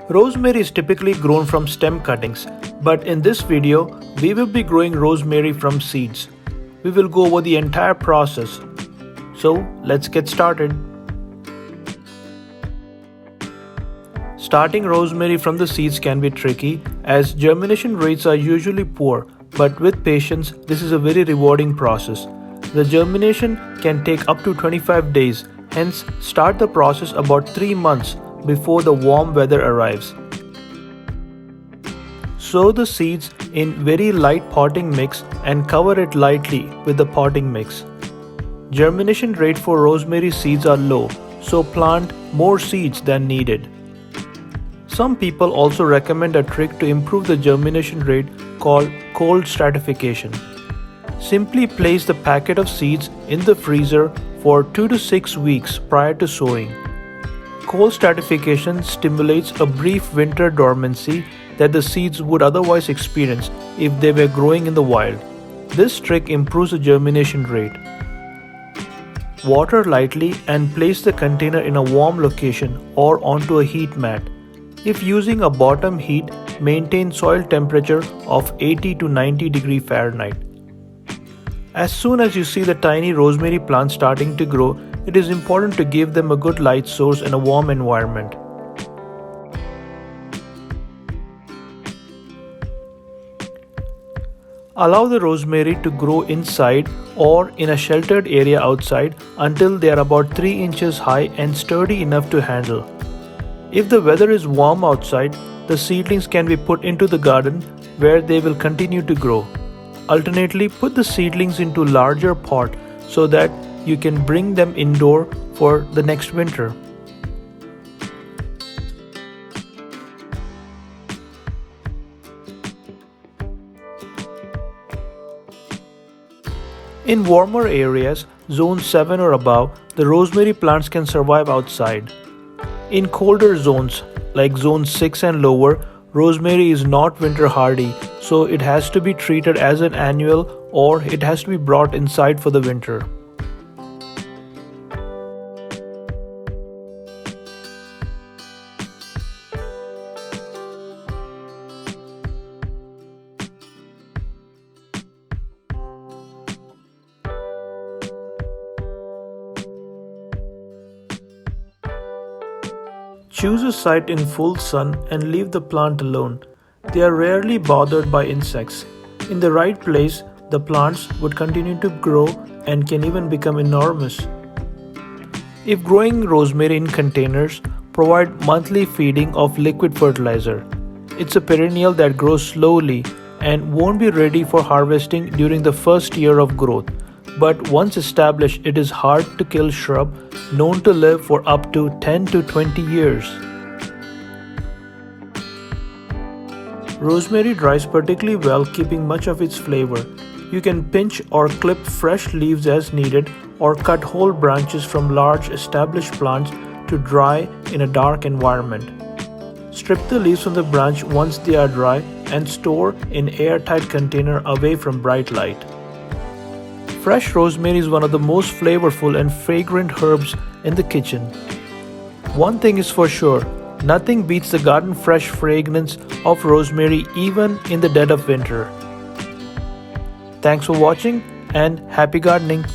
Rosemary is typically grown from stem cuttings, but in this video, we will be growing rosemary from seeds. We will go over the entire process. So let's get started. Starting rosemary from the seeds can be tricky as germination rates are usually poor, but with patience, this is a very rewarding process. The germination can take up to 25 days, hence start the process about 3 months before the warm weather arrives. Sow the seeds in very light potting mix and cover it lightly with the potting mix. Germination rate for rosemary seeds are low, so plant more seeds than needed. Some people also recommend a trick to improve the germination rate called cold stratification. Simply place the packet of seeds in the freezer for 2 to 6 weeks prior to sowing. Cold stratification stimulates a brief winter dormancy that the seeds would otherwise experience if they were growing in the wild. This trick improves the germination rate. Water lightly and place the container in a warm location or onto a heat mat. If using a bottom heat, maintain soil temperature of 80 to 90 degrees Fahrenheit. As soon as you see the tiny rosemary plants starting to grow, it is important to give them a good light source and a warm environment. Allow the rosemary to grow inside or in a sheltered area outside until they are about 3 inches high and sturdy enough to handle. If the weather is warm outside, the seedlings can be put into the garden where they will continue to grow. Alternately, put the seedlings into larger pot so that you can bring them indoor for the next winter. In warmer areas, zone 7 or above, the rosemary plants can survive outside. In colder zones, like zone 6 and lower, rosemary is not winter hardy, so it has to be treated as an annual or it has to be brought inside for the winter. Choose a site in full sun and leave the plant alone. They are rarely bothered by insects. In the right place, the plants would continue to grow and can even become enormous. If growing rosemary in containers, provide monthly feeding of liquid fertilizer. It's a perennial that grows slowly and won't be ready for harvesting during the first year of growth. But once established, it is hard to kill shrub known to live for up to 10 to 20 years. Rosemary dries particularly well, keeping much of its flavor. You can pinch or clip fresh leaves as needed or cut whole branches from large established plants to dry in a dark environment. Strip the leaves from the branch once they are dry and store in airtight container away from bright light. Fresh rosemary is one of the most flavorful and fragrant herbs in the kitchen. One thing is for sure, nothing beats the garden fresh fragrance of rosemary even in the dead of winter. Thanks for watching and happy gardening!